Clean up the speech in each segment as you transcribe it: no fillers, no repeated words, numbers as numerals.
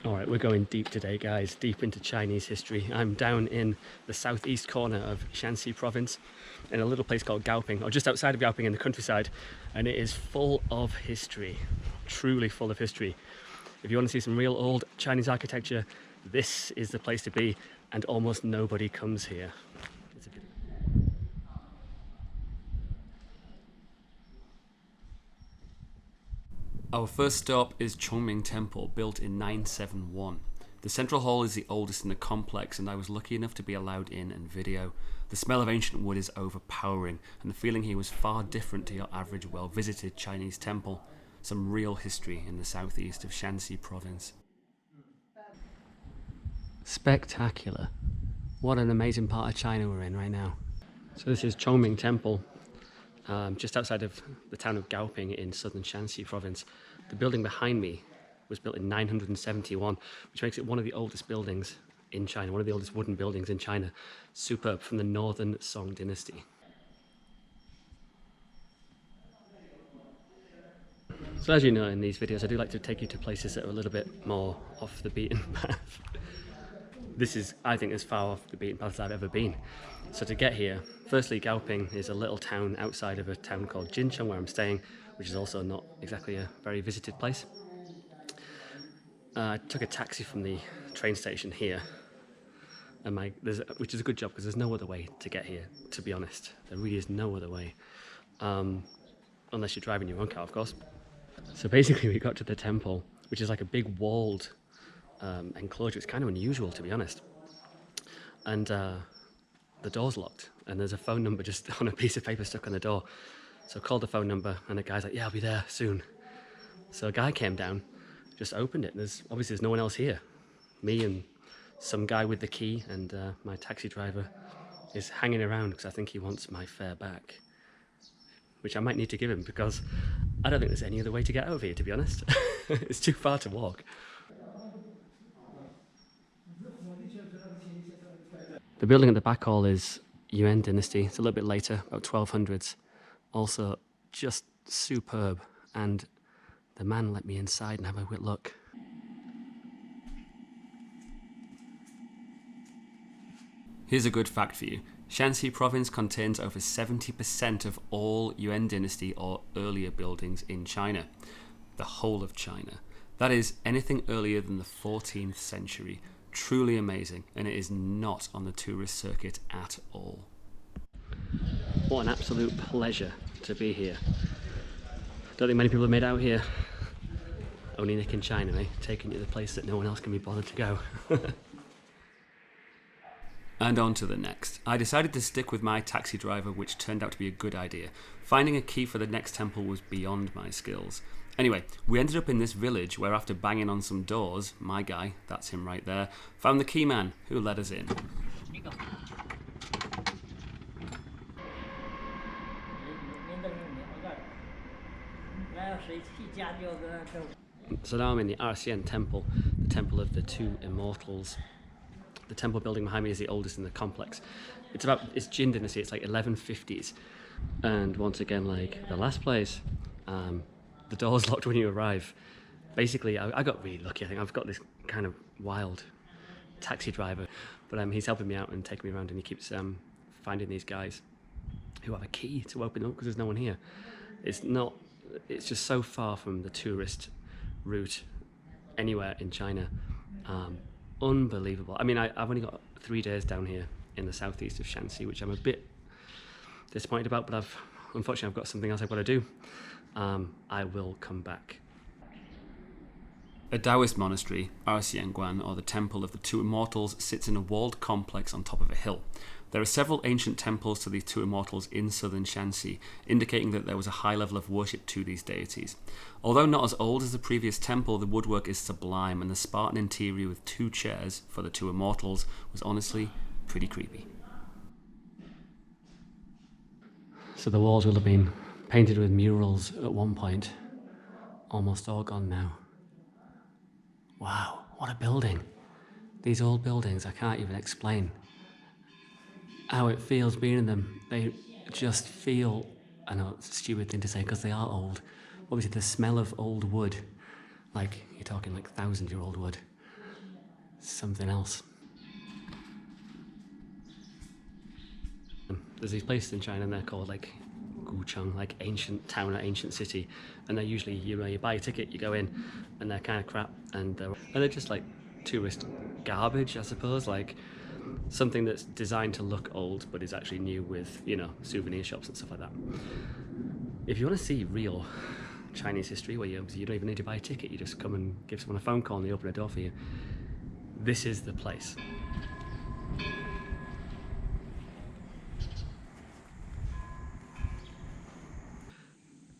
Alright, we're going deep today, guys, deep into Chinese history. I'm down in the southeast corner of Shanxi Province in a little place called Gaoping, or just outside of Gaoping in the countryside, and it is full of history, truly full of history. If you want to see some real old Chinese architecture, this is the place to be, and almost nobody comes here. Our first stop is Yuxin Temple, built in 971. The central hall is the oldest in the complex, and I was lucky enough to be allowed in and video. The smell of ancient wood is overpowering, and the feeling here was far different to your average well-visited Chinese temple. Some real history in the southeast of Shanxi Province. Spectacular. What an amazing part of China we're in right now. So this is Yuxin Temple, just outside of the town of Gaoping in southern Shanxi Province. The building behind me was built in 971, which makes it one of the oldest buildings in China, one of the oldest wooden buildings in China. Superb, from the Northern Song dynasty. So as you know in these videos, I do like to take you to places that are a little bit more off the beaten path. This is, I think, as far off the beaten path as I've ever been. So to get here, firstly, Gaoping is a little town outside of a town called Jincheng, where I'm staying, which is also not exactly a very visited place. I took a taxi from the train station here, and which is a good job because there's no other way to get here, to be honest. There really is no other way, unless you're driving your own car, of course. So basically we got to the temple, which is like a big walled enclosure. It's kind of unusual, to be honest. And the door's locked, and there's a phone number just on a piece of paper stuck on the door. So I called the phone number, and the guy's like, yeah, I'll be there soon. So a guy came down, just opened it. Obviously there's no one else here. Me and some guy with the key, and my taxi driver is hanging around because I think he wants my fare back, which I might need to give him because I don't think there's any other way to get over here, to be honest. It's too far to walk. The building at the back hall is Yuan dynasty. It's a little bit later, about 1200s. Also just superb, and the man let me inside and have a quick look. Here's a good fact for you. Shanxi Province contains over 70% of all Yuan dynasty or earlier buildings in China. The whole of China. That is anything earlier than the 14th century. Truly amazing, and it is not on the tourist circuit at all. What an absolute pleasure to be here. Don't think many people have made out here. Only Nick in China, eh? Taking you to the place that no one else can be bothered to go. And on to the next. I decided to stick with my taxi driver, which turned out to be a good idea. Finding a key for the next temple was beyond my skills. Anyway, we ended up in this village where, after banging on some doors, my guy, that's him right there, found the key man who let us in. So now I'm in the RCN Temple, the Temple of the Two Immortals. The temple building behind me is the oldest in the complex. It's Jin dynasty, it's like 1150s. And once again, like the last place, the door's locked when you arrive. Basically, I got really lucky. I think I've got this kind of wild taxi driver, but he's helping me out and taking me around, and he keeps finding these guys who have a key to open up because there's no one here. It's just so far from the tourist route anywhere in China. Unbelievable. I mean, I've only got 3 days down here in the southeast of Shanxi, which I'm a bit disappointed about, but unfortunately I've got something else I've got to do. I will come back. A Taoist monastery, RCN, or the Temple of the Two Immortals, sits in a walled complex on top of a hill. There are several ancient temples to these two immortals in southern Shanxi, indicating that there was a high level of worship to these deities. Although not as old as the previous temple, the woodwork is sublime, and the Spartan interior with 2 chairs for the two immortals was honestly pretty creepy. So the walls will have been painted with murals at one point. Almost all gone now. Wow, what a building. These old buildings, I can't even explain how it feels being in them. They just feel, I know it's a stupid thing to say because they are old. Obviously the smell of old wood, like you're talking like 1,000-year-old wood, something else. There's these places in China and they're called like Gucheng, like ancient town or ancient city, and they're usually, you buy a ticket, you go in, and they're kind of crap, and they're just like tourist garbage, I suppose, like something that's designed to look old but is actually new with, you know, souvenir shops and stuff like that. If you want to see real Chinese history where you don't even need to buy a ticket, you just come and give someone a phone call and they open a door for you, this is the place.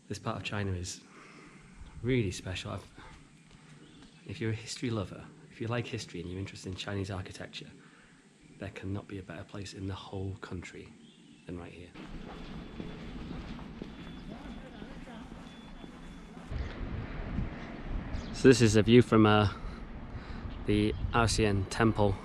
This part of China is really special. If you're a history lover, if you like history and you're interested in Chinese architecture, there cannot be a better place in the whole country than right here. So this is a view from the RCN Temple.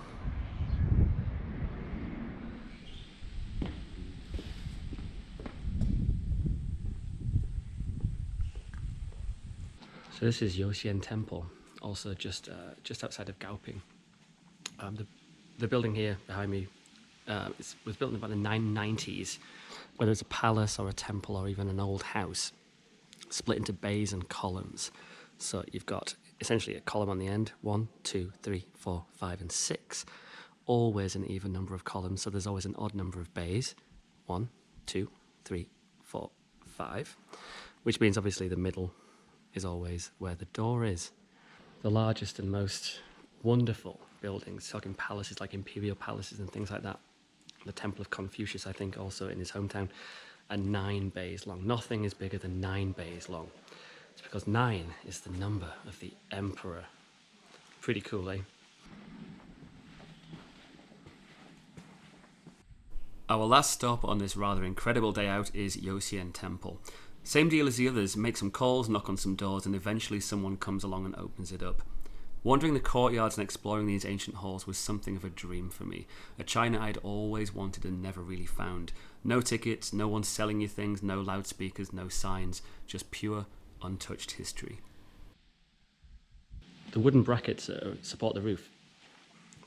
So this is Yuxin Temple, also just outside of Gaoping. The building here behind me was built in about the 990s, whether it's a palace or a temple or even an old house, split into bays and columns. So you've got essentially a column on the end, 1, 2, 3, 4, 5 and 6, always an even number of columns, so there's always an odd number of bays, 1, 2, 3, 4, 5, which means obviously the middle is always where the door is. The largest and most wonderful buildings, talking palaces like imperial palaces and things like that. The Temple of Confucius, I think, also in his hometown, are 9 bays long. Nothing is bigger than 9 bays long. It's because 9 is the number of the emperor. Pretty cool, eh? Our last stop on this rather incredible day out is Yuxin Temple. Same deal as the others, make some calls, knock on some doors, and eventually someone comes along and opens it up. Wandering the courtyards and exploring these ancient halls was something of a dream for me, a China I'd always wanted and never really found. No tickets, no one selling you things, no loudspeakers, no signs, just pure, untouched history. The wooden brackets support the roof.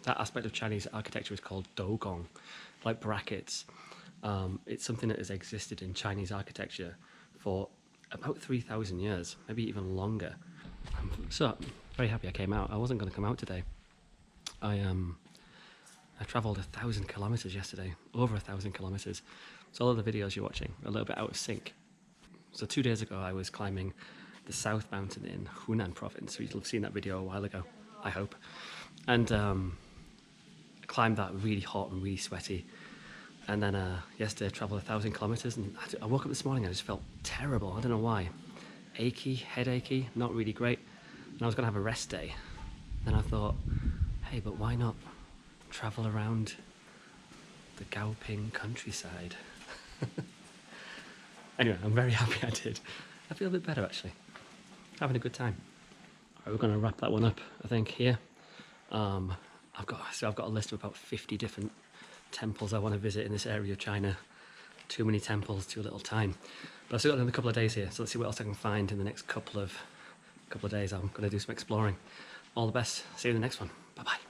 That aspect of Chinese architecture is called dougong, like brackets. It's something that has existed in Chinese architecture for about 3,000 years, maybe even longer. So, very happy I came out. I wasn't going to come out today. I travelled 1,000 kilometres yesterday, over 1,000 kilometres. So all of the videos you're watching are a little bit out of sync. So 2 days ago I was climbing the South Mountain in Hunan Province. You'll have seen that video a while ago, I hope. And climbed that really hot and really sweaty. And then yesterday I travelled 1,000 kilometres and I woke up this morning and I just felt terrible. I don't know why. Achy, headachy, not really great. And I was going to have a rest day. Then I thought, hey, but why not travel around the Gaoping countryside? Anyway, I'm very happy I did. I feel a bit better actually. Having a good time. All right, we're going to wrap that one up, I think, here. I've got a list of about 50 different temples I want to visit in this area of China. Too many temples, too little time. But I've still got another couple of days here, so let's see what else I can find in the next couple of days. I'm going to do some exploring. All the best. See you in the next one. Bye bye.